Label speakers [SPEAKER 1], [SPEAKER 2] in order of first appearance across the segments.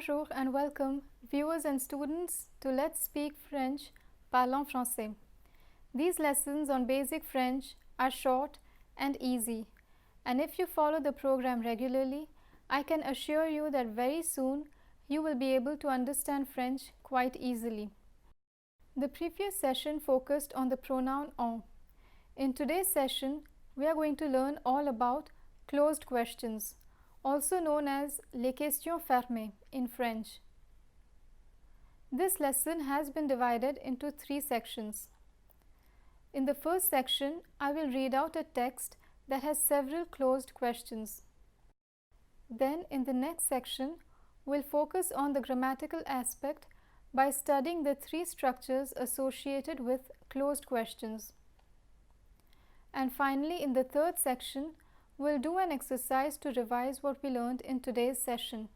[SPEAKER 1] Bonjour and welcome, viewers and students, to Let's Speak French, Parlons Français. These lessons on basic French are short and easy, and if you follow the program regularly, I can assure you that very soon you will be able to understand French quite easily. The previous session focused on the pronoun on. In today's session, we are going to learn all about closed questions, also known as les questions fermées in French. This lesson has been divided into 3 sections. In the first section, I will read out a text that has several closed questions. Then, in the next section, we'll focus on the grammatical aspect by studying the 3 structures associated with closed questions. And finally, in the third section, we'll do an exercise to revise what we learned in today's session.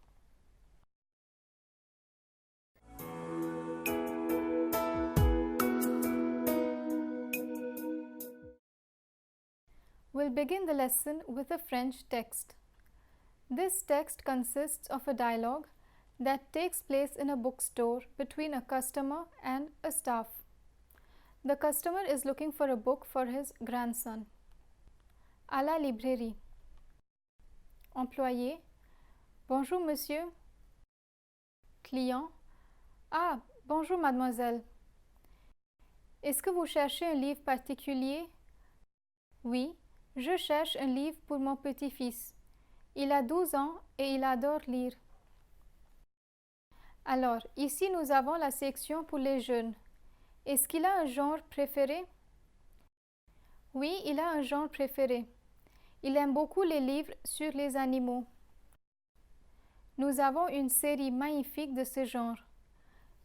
[SPEAKER 1] We'll begin the lesson with a French text. This text consists of a dialogue that takes place in a bookstore between a customer and a staff. The customer is looking for a book for his grandson. À la librairie. Employé. Bonjour monsieur. Client. Ah, bonjour mademoiselle. Est-ce que vous cherchez un livre particulier? Oui, je cherche un livre pour mon petit-fils. Il a 12 ans et il adore lire. Alors, ici nous avons la section pour les jeunes. Est-ce qu'il a un genre préféré? Oui, il a un genre préféré. Il aime beaucoup les livres sur les animaux. Nous avons une série magnifique de ce genre.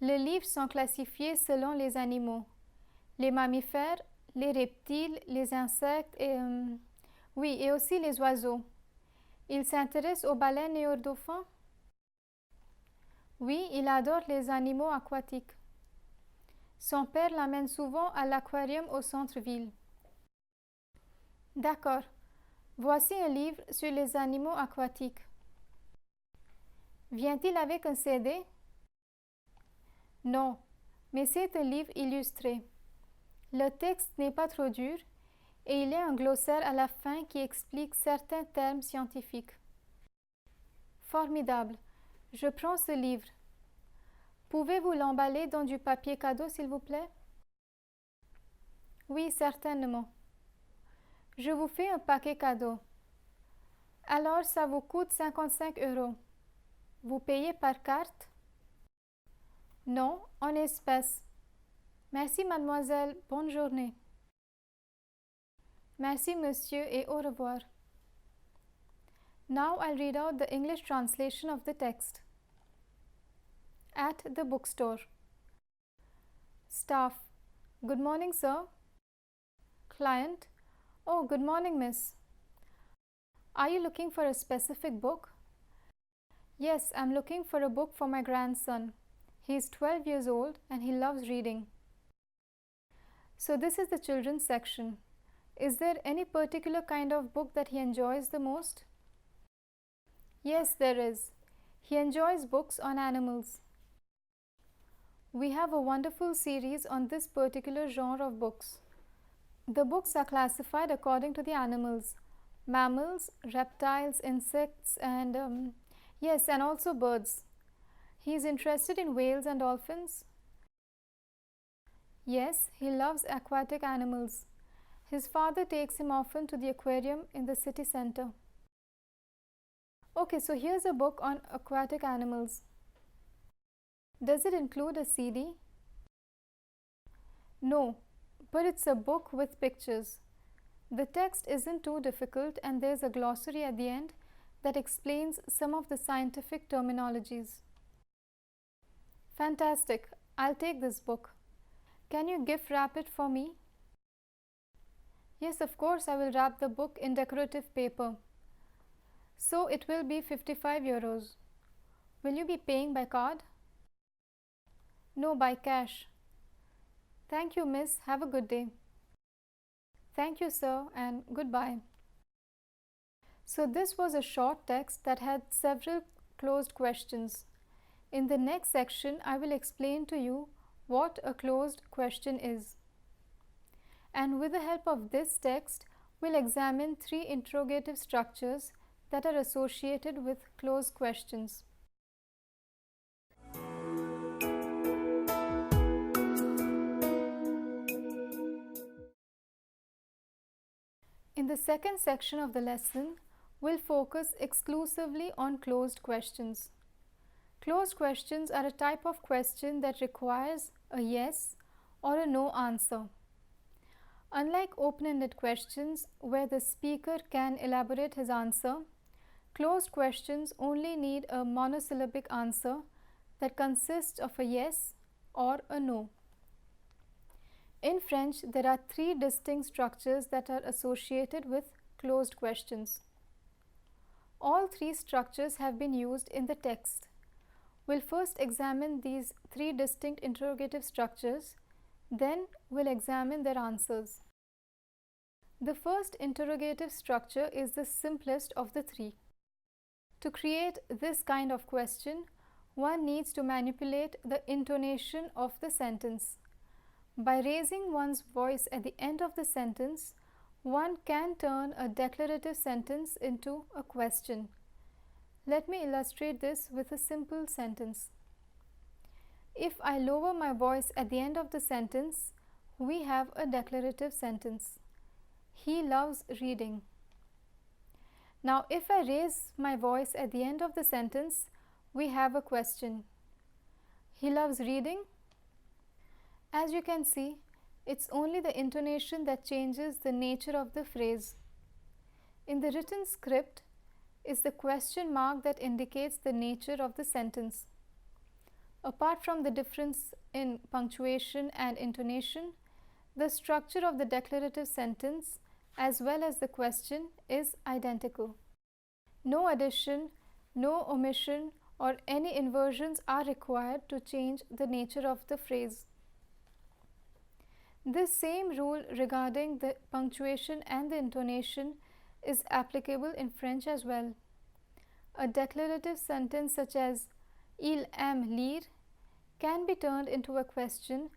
[SPEAKER 1] Les livres sont classifiés selon les animaux. Les mammifères, les reptiles, les insectes et aussi les oiseaux. Il s'intéresse aux baleines et aux dauphins? Oui, il adore les animaux aquatiques. Son père l'amène souvent à l'aquarium au centre-ville. D'accord. Voici un livre sur les animaux aquatiques. Vient-il avec un CD? Non, mais c'est un livre illustré. Le texte n'est pas trop dur et il y a un glossaire à la fin qui explique certains termes scientifiques. Formidable. Je prends ce livre. Pouvez-vous l'emballer dans du papier cadeau, s'il vous plaît? Oui, certainement. Je vous fais un paquet cadeau. Alors, ça vous coûte 55 €. Vous payez par carte? Non, en espèces. Merci, mademoiselle. Bonne journée. Merci, monsieur, et au revoir. Now I'll read out the English translation of the text. At the bookstore. Staff. Good morning, sir. Client. Oh, good morning, miss. Are you looking for a specific book? Yes, I'm looking for a book for my grandson. He is 12 years old and he loves reading. So this is the children's section. Is there any particular kind of book that he enjoys the most? Yes, there is. He enjoys books on animals. We have a wonderful series on this particular genre of books. The books are classified according to the animals: mammals, reptiles, insects, and and also birds. He is interested in whales and dolphins. Yes, he loves aquatic animals. His father takes him often to the aquarium in the city center. Okay, so here's a book on aquatic animals. Does it include a CD? No, but it's a book with pictures. The text isn't too difficult and there's a glossary at the end that explains some of the scientific terminologies. Fantastic! I'll take this book. Can you gift wrap it for me? Yes, of course, I will wrap the book in decorative paper. So it will be 55 €. Will you be paying by card? No, by cash. Thank you, miss. Have a good day. Thank you, sir, and goodbye. So this was a short text that had several closed questions. In the next section, I will explain to you what a closed question is. And with the help of this text, we'll examine 3 interrogative structures that are associated with closed questions. In the second section of the lesson, we'll focus exclusively on closed questions. Closed questions are a type of question that requires a yes or a no answer. Unlike open-ended questions where the speaker can elaborate his answer, closed questions only need a monosyllabic answer that consists of a yes or a no. In French, there are 3 distinct structures that are associated with closed questions. All 3 structures have been used in the text. We'll first examine these 3 distinct interrogative structures, then we'll examine their answers. The first interrogative structure is the simplest of the 3. To create this kind of question, one needs to manipulate the intonation of the sentence. By raising one's voice at the end of the sentence, one can turn a declarative sentence into a question. Let me illustrate this with a simple sentence. If I lower my voice at the end of the sentence, we have a declarative sentence. He loves reading. Now, if I raise my voice at the end of the sentence, we have a question. He loves reading? As you can see, it's only the intonation that changes the nature of the phrase. In the written script is the question mark that indicates the nature of the sentence. Apart from the difference in punctuation and intonation, the structure of the declarative sentence as well as the question is identical. No addition, no omission, or any inversions are required to change the nature of the phrase. This same rule regarding the punctuation and the intonation is applicable in French as well. A declarative sentence such as Il aime lire can be turned into a question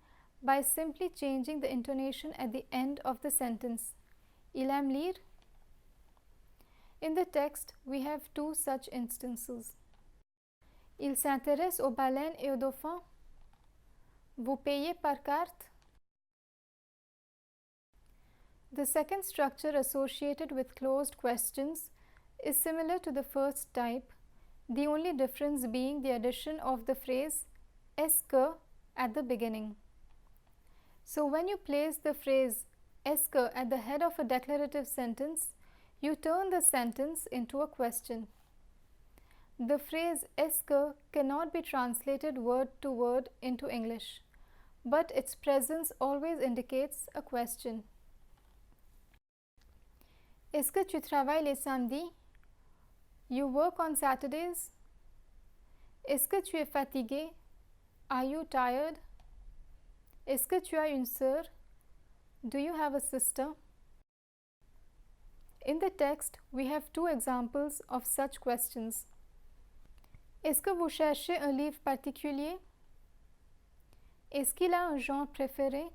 [SPEAKER 1] by simply changing the intonation at the end of the sentence. Il aime lire? In the text, we have 2 such instances. Il s'intéresse aux baleines et aux dauphins. Vous payez par carte? The second structure associated with closed questions is similar to the first type, the only difference being the addition of the phrase est-ce que at the beginning. So when you place the phrase est-ce que at the head of a declarative sentence, you turn the sentence into a question. The phrase est-ce que cannot be translated word to word into English, but its presence always indicates a question. Est-ce que tu travailles les samedis? You work on Saturdays? Est-ce que tu es fatigué? Are you tired? Est-ce que tu as une sœur? Do you have a sister? In the text, we have 2 examples of such questions. Est-ce que vous cherchez un livre particulier? Est-ce qu'il a un genre préféré?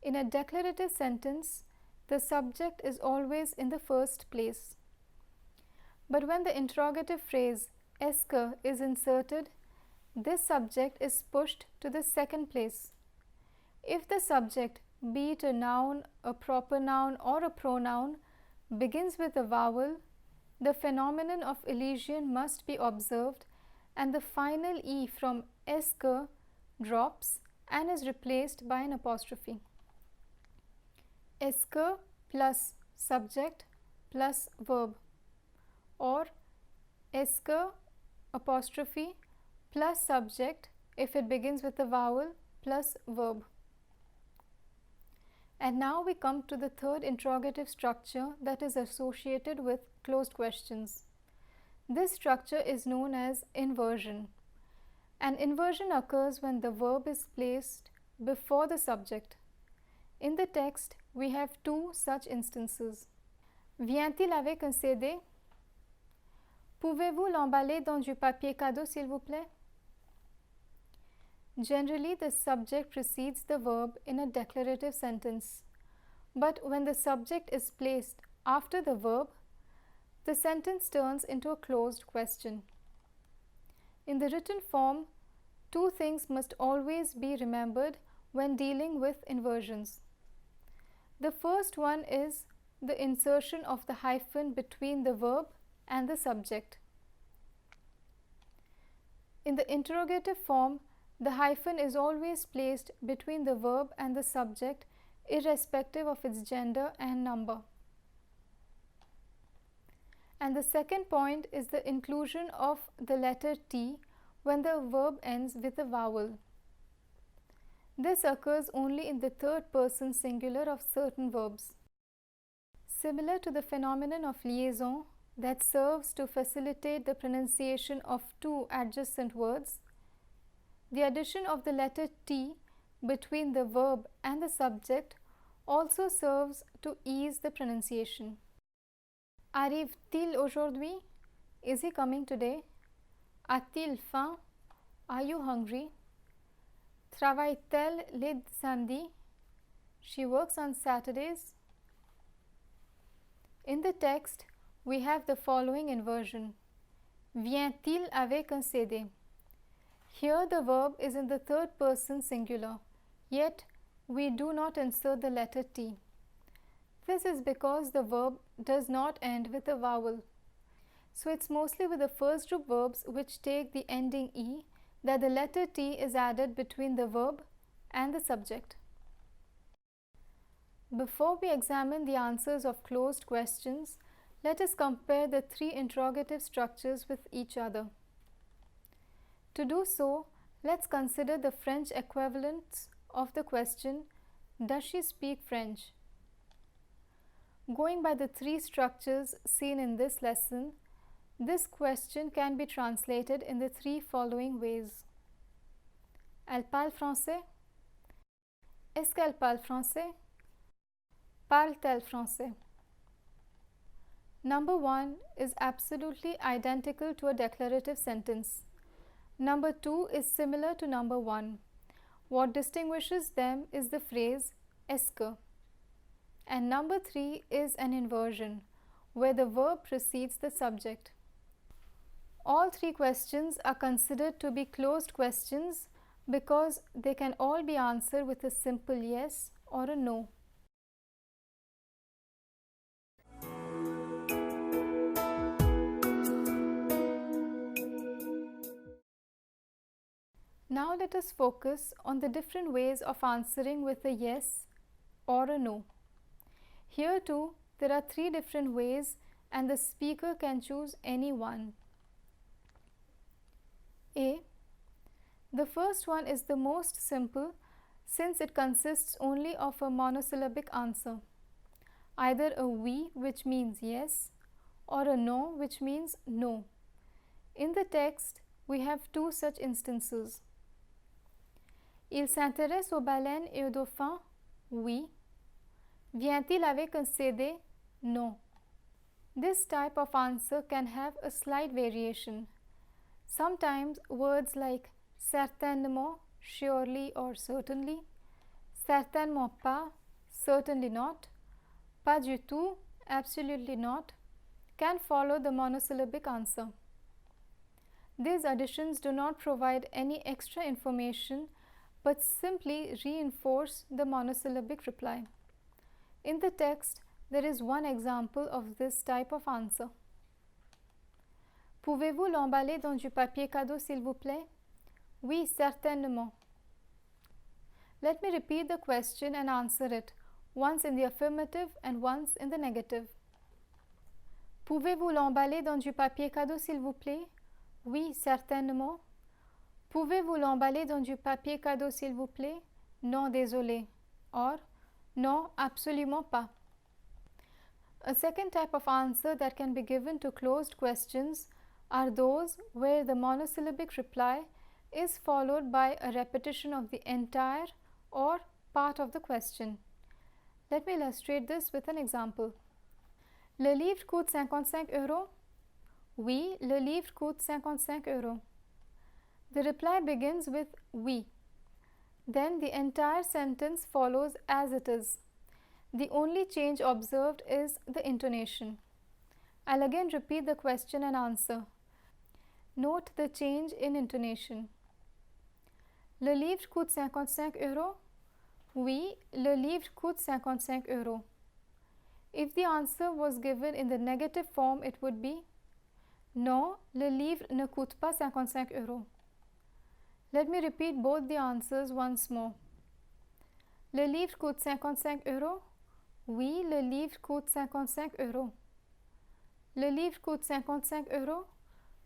[SPEAKER 1] In a declarative sentence, the subject is always in the first place. But when the interrogative phrase est-ce que is inserted, this subject is pushed to the second place. If the subject, be it a noun, a proper noun, or a pronoun, begins with a vowel, the phenomenon of elision must be observed and the final E from est-ce que drops and is replaced by an apostrophe. Est-ce que plus subject plus verb, or est-ce que apostrophe plus subject if it begins with a vowel plus verb. And now we come to the third interrogative structure that is associated with closed questions. This structure is known as inversion. An inversion occurs when the verb is placed before the subject. In the text, we have 2 such instances. Vient-il avec un CD? Pouvez-vous l'emballer dans du papier cadeau, s'il vous plaît? Generally, the subject precedes the verb in a declarative sentence. But when the subject is placed after the verb, the sentence turns into a closed question. In the written form, two things must always be remembered when dealing with inversions. The first one is the insertion of the hyphen between the verb and the subject. In the interrogative form, the hyphen is always placed between the verb and the subject, irrespective of its gender and number. And the second point is the inclusion of the letter T when the verb ends with a vowel. This occurs only in the third person singular of certain verbs. Similar to the phenomenon of liaison that serves to facilitate the pronunciation of two adjacent words, the addition of the letter T between the verb and the subject also serves to ease the pronunciation. Arrive-t-il aujourd'hui? Is he coming today? A-t-il faim? Are you hungry? Travaille-t-elle les samedis? She works on Saturdays. In the text, we have the following inversion. Vient-il avec un CD? Here the verb is in the third person singular, yet we do not insert the letter T. This is because the verb does not end with a vowel. So it's mostly with the first group verbs which take the ending E that the letter T is added between the verb and the subject. Before we examine the answers of closed questions, let us compare the three interrogative structures with each other. To do so, let's consider the French equivalents of the question, does she speak French? Going by the three structures seen in this lesson, this question can be translated in the three following ways. Elle parle français? Est-ce qu'elle parle français? Parle-t-elle français? Number 1 is absolutely identical to a declarative sentence. Number 2 is similar to number 1. What distinguishes them is the phrase est-ce que. And number 3 is an inversion, where the verb precedes the subject. All three questions are considered to be closed questions because they can all be answered with a simple yes or a no. Now let us focus on the different ways of answering with a yes or a no. Here too, there are three different ways and the speaker can choose any one. A. The first one is the most simple since it consists only of a monosyllabic answer, either a oui which means yes or a no which means no. In the text, we have two such instances. Il s'intéresse aux baleines et aux dauphins? Oui. Vient-il avec un CD? No. This type of answer can have a slight variation. Sometimes words like certainement, surely or certainly, certainement pas, certainly not, pas du tout, absolutely not, can follow the monosyllabic answer. These additions do not provide any extra information but simply reinforce the monosyllabic reply. In the text, there is one example of this type of answer. Pouvez-vous l'emballer dans du papier cadeau, s'il vous plaît? Oui, certainement. Let me repeat the question and answer it, once in the affirmative and once in the negative. Pouvez-vous l'emballer dans du papier cadeau, s'il vous plaît? Oui, certainement. Pouvez-vous l'emballer dans du papier cadeau, s'il vous plaît? Non, désolé. Or, non, absolument pas. A second type of answer that can be given to closed questions are those where the monosyllabic reply is followed by a repetition of the entire or part of the question. Let me illustrate this with an example. Le livre coûte 55 €? Oui, le livre coûte 55 euros. The reply begins with oui. Then the entire sentence follows as it is. The only change observed is the intonation. I'll again repeat the question and answer. Note the change in intonation. Le livre coûte 55 euros? Oui, le livre coûte 55 euros. If the answer was given in the negative form, it would be non, le livre ne coûte pas 55 euros. Let me repeat both the answers once more. Le livre coûte 55 euros? Oui, le livre coûte 55 euros. Le livre coûte 55 euros?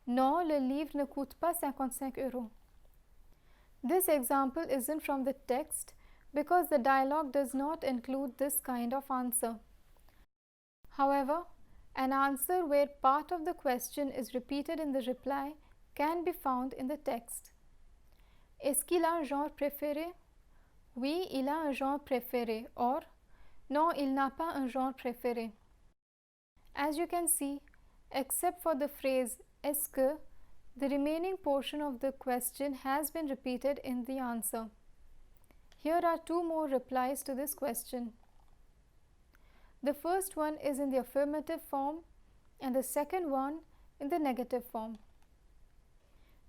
[SPEAKER 1] Non, le livre ne coûte pas 55 euros. This example isn't from the text because the dialogue does not include this kind of answer. However, an answer where part of the question is repeated in the reply can be found in the text. Est-ce qu'il a un genre préféré? Oui, il a un genre préféré. Or, non, il n'a pas un genre préféré. As you can see, except for the phrase est-ce que, the remaining portion of the question has been repeated in the answer. Here are two more replies to this question. The first one is in the affirmative form and the second one in the negative form.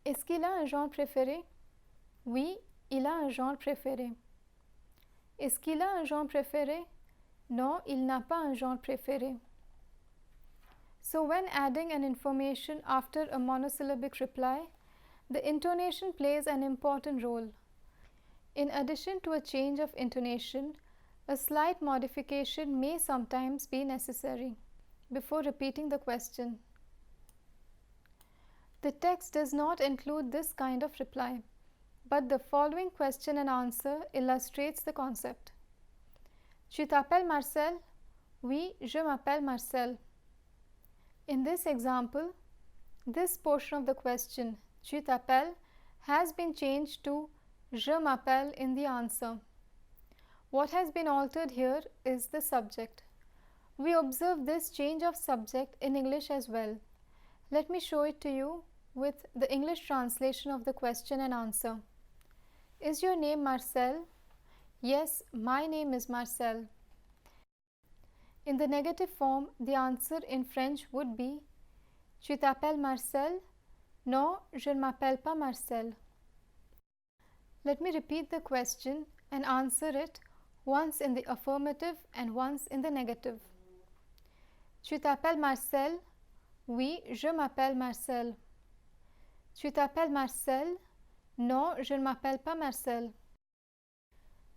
[SPEAKER 1] Est-ce qu'il a un genre préféré? Oui, il a un genre préféré. Est-ce qu'il a un genre préféré? Non, il n'a pas un genre préféré. So when adding an information after a monosyllabic reply, the intonation plays an important role. In addition to a change of intonation, a slight modification may sometimes be necessary before repeating the question. The text does not include this kind of reply, but the following question and answer illustrates the concept. Tu t'appelles Marcel? Oui, je m'appelle Marcel. In this example, this portion of the question, tu t'appelles, has been changed to je m'appelle in the answer. What has been altered here is the subject. We observe this change of subject in English as well. Let me show it to you with the English translation of the question and answer. Is your name Marcel? Yes, my name is Marcel. In the negative form, the answer in French would be Tu t'appelles Marcel? Non, je ne m'appelle pas Marcel. Let me repeat the question and answer it once in the affirmative and once in the negative. Tu t'appelles Marcel? Oui, je m'appelle Marcel. Tu t'appelles Marcel? Non, je ne m'appelle pas Marcel.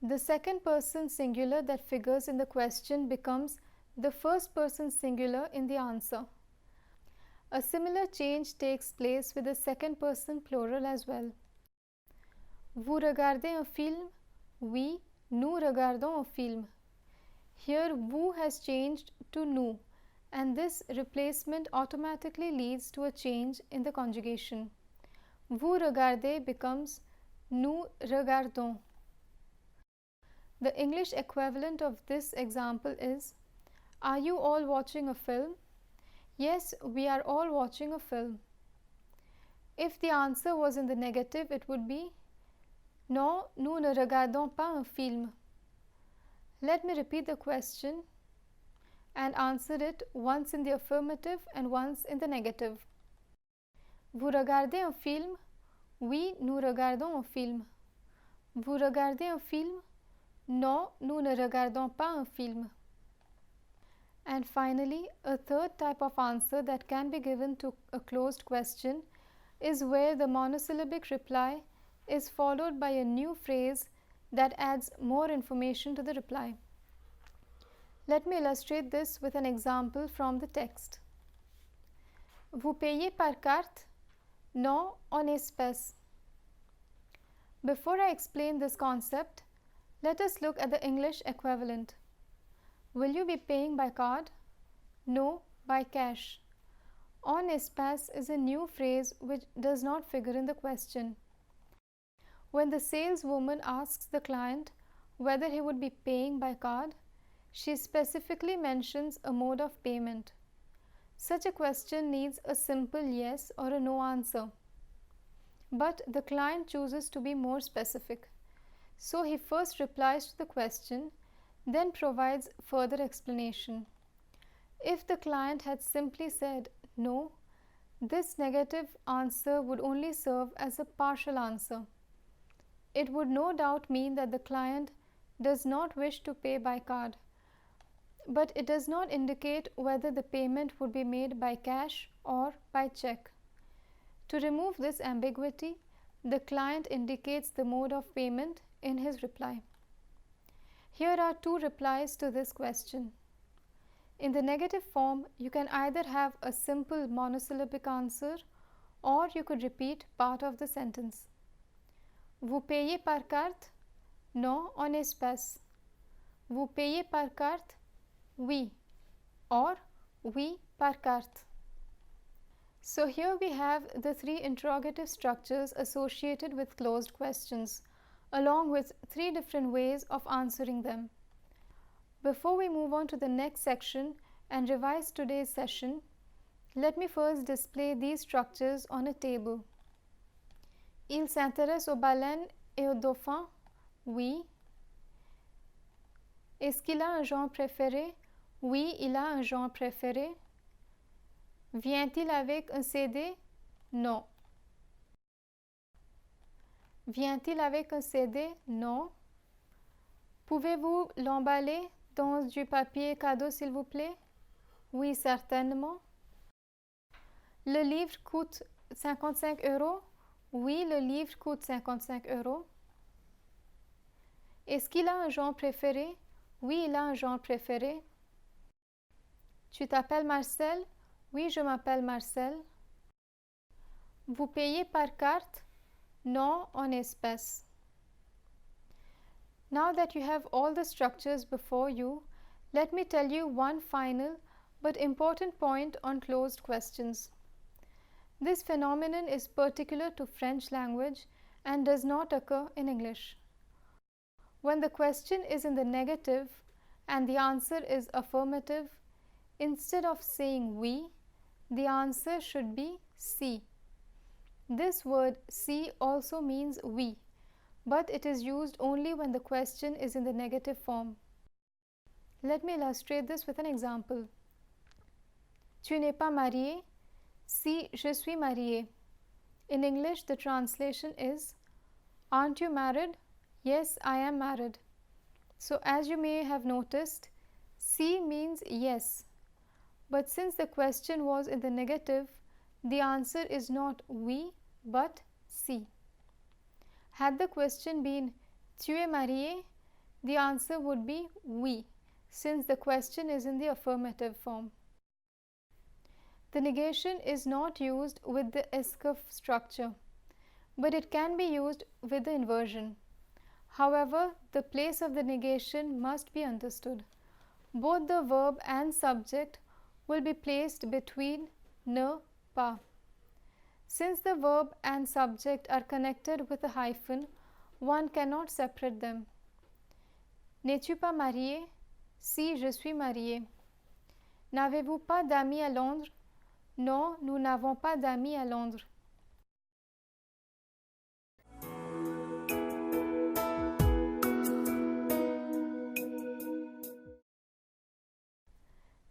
[SPEAKER 1] The second person singular that figures in the question becomes the first person singular in the answer. A similar change takes place with the second person plural as well. Vous regardez un film? Oui, nous regardons un film. Here vous has changed to nous, and this replacement automatically leads to a change in the conjugation. Vous regardez becomes nous regardons. The English equivalent of this example is Are you all watching a film? Yes, we are all watching a film. If the answer was in the negative, it would be Non, nous ne regardons pas un film. Let me repeat the question and answer it once in the affirmative and once in the negative. Vous regardez un film? Oui, nous regardons un film. Vous regardez un film? Non, nous ne regardons pas un film. And finally, a third type of answer that can be given to a closed question is where the monosyllabic reply is followed by a new phrase that adds more information to the reply. Let me illustrate this with an example from the text. Vous payez par carte? Non, en espèces. Before I explain this concept, let us look at the English equivalent. Will you be paying by card? No, by cash. En espèces is a new phrase which does not figure in the question. When the saleswoman asks the client whether he would be paying by card, she specifically mentions a mode of payment. Such a question needs a simple yes or a no answer. But the client chooses to be more specific. So he first replies to the question, then provides further explanation. If the client had simply said no, this negative answer would only serve as a partial answer. It would no doubt mean that the client does not wish to pay by card, but it does not indicate whether the payment would be made by cash or by check. To remove this ambiguity, the client indicates the mode of payment in his reply. Here are two replies to this question. In the negative form, you can either have a simple monosyllabic answer or you could repeat part of the sentence. Vous payez par carte? Non, en espèces. Vous payez par carte? Oui. Or oui, par carte. So here we have the three interrogative structures associated with closed questions, along with three different ways of answering them. Before we move on to the next section and revise today's session, let me first display these structures on a table. Il s'intéresse aux baleines et aux dauphins? Oui. Est-ce qu'il a un genre préféré? Oui, il a un genre préféré. Vient-il avec un CD? Non. Vient-il avec un CD? Non. Pouvez-vous l'emballer dans du papier cadeau, s'il vous plaît? Oui, certainement. Le livre coûte 55 €? Oui, le livre coûte 55 €. Est-ce qu'il a un genre préféré? Oui, il a un genre préféré. Tu t'appelles Marcel? Oui, je m'appelle Marcel. Vous payez par carte? Non, en espèces. Now that you have all the structures before you, let me tell you one final but important point on closed questions. This phenomenon is particular to French language and does not occur in English. When the question is in the negative and the answer is affirmative, instead of saying oui, the answer should be si. This word si also means oui, but it is used only when the question is in the negative form. Let me illustrate this with an example. Tu n'es pas marié? Si, je suis marié. In English, the translation is, aren't you married? Yes, I am married. So as you may have noticed, si means yes. But since the question was in the negative, the answer is not oui, but si. Had the question been, tu es marié? The answer would be oui, since the question is in the affirmative form. The negation is not used with the esque structure, but it can be used with the inversion. However, the place of the negation must be understood. Both the verb and subject will be placed between ne, pas. Since the verb and subject are connected with a hyphen, one cannot separate them. N'es-tu pas marié? Si, je suis marié. N'avez-vous pas d'amis à Londres? Non, nous n'avons pas d'amis à Londres.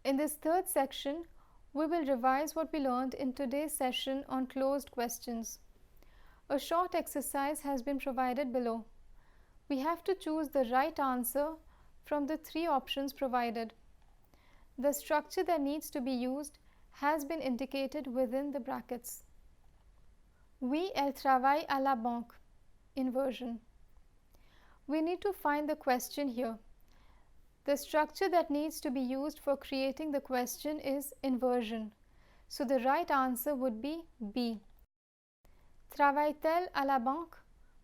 [SPEAKER 1] In this third section, we will revise what we learned in today's session on closed questions. A short exercise has been provided below. We have to choose the right answer from the three options provided. The structure that needs to be used has been indicated within the brackets. Oui, elle travaille à la banque. Inversion. We need to find the question here. The structure that needs to be used for creating the question is inversion. So the right answer would be B. Travaille-t-elle à la banque?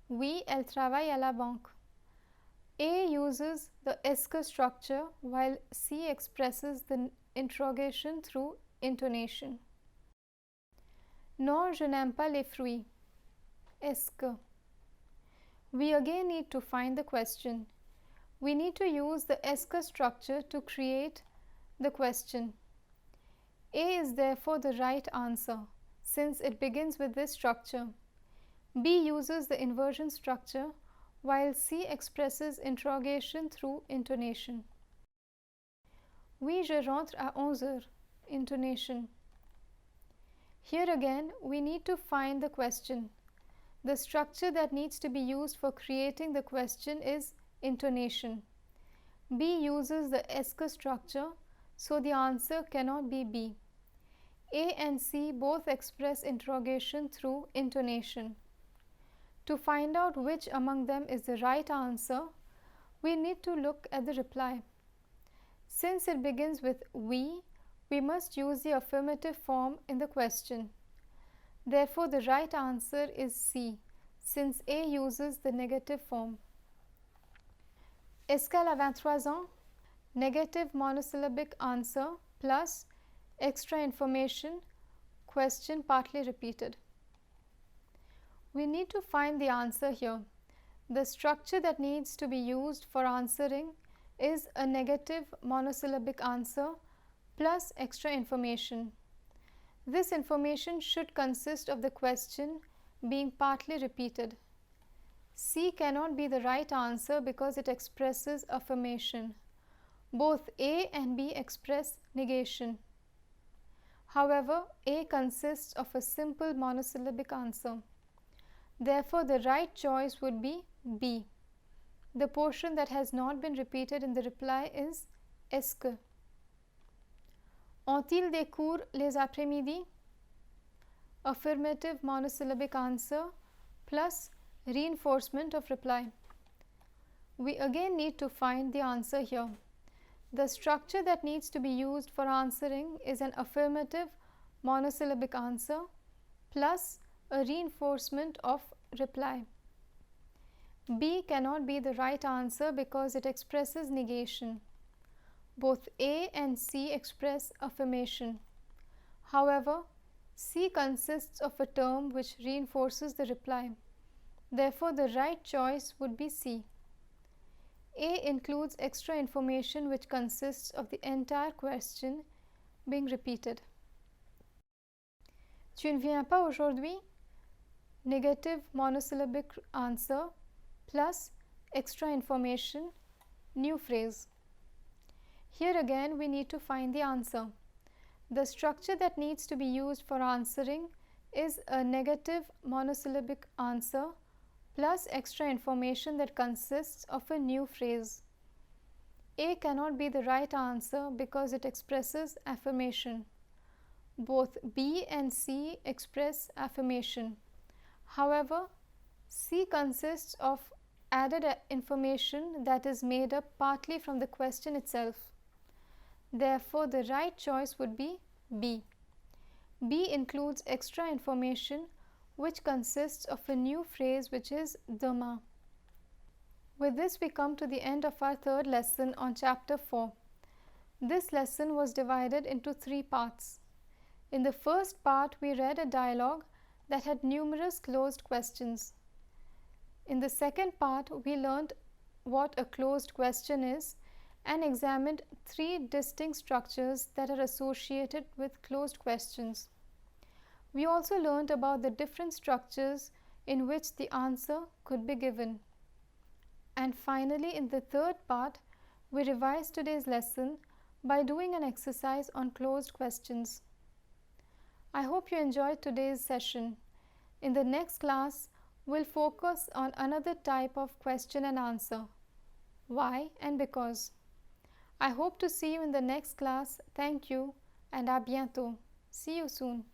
[SPEAKER 1] Oui, elle travaille à la banque. A uses the esque structure while C expresses the interrogation through intonation. Non, je n'aime pas les fruits. Esque. We again need to find the question. We need to use the esque structure to create the question. A is therefore the right answer since it begins with this structure. B uses the inversion structure while C expresses interrogation through intonation. Oui, je rentre à 11h. Intonation. Here again, we need to find the question. The structure that needs to be used for creating the question is intonation. B uses the est-ce structure, so the answer cannot be B. A and C both express interrogation through intonation. To find out which among them is the right answer, we need to look at the reply. Since it begins with we must use the affirmative form in the question. Therefore, the right answer is C, since A uses the negative form. Est-ce qu'elle a 23 ans? Negative monosyllabic answer plus extra information, question partly repeated. We need to find the answer here. The structure that needs to be used for answering is a negative monosyllabic answer plus extra information. This information should consist of the question being partly repeated. C cannot be the right answer because it expresses affirmation. Both A and B express negation. However, A consists of a simple monosyllabic answer. Therefore, the right choice would be B. The portion that has not been repeated in the reply is est-ce que. Ont-ils des cours les après-midi? Affirmative monosyllabic answer plus reinforcement of reply. We again need to find the answer here. The structure that needs to be used for answering is an affirmative monosyllabic answer plus a reinforcement of reply. B cannot be the right answer because it expresses negation. Both A and C express affirmation. However, C consists of a term which reinforces the reply. Therefore, the right choice would be C. A includes extra information which consists of the entire question being repeated. Tu ne viens pas aujourd'hui? Negative monosyllabic answer plus extra information, new phrase. Here again we need to find the answer. The structure that needs to be used for answering is a negative monosyllabic answer plus extra information that consists of a new phrase. A cannot be the right answer because it expresses affirmation. Both B and C express affirmation. However, C consists of added information that is made up partly from the question itself. Therefore, the right choice would be B. B includes extra information which consists of a new phrase which is demain. With this, we come to the end of our third lesson on chapter 4. This lesson was divided into 3 parts. In the first part, we read a dialogue that had numerous closed questions. In the second part, we learned what a closed question is and examined 3 distinct structures that are associated with closed questions. We also learned about the different structures in which the answer could be given. And finally, in the third part, we revised today's lesson by doing an exercise on closed questions. I hope you enjoyed today's session. In the next class, we'll focus on another type of question and answer, why and because. I hope to see you in the next class. Thank you and à bientôt. See you soon.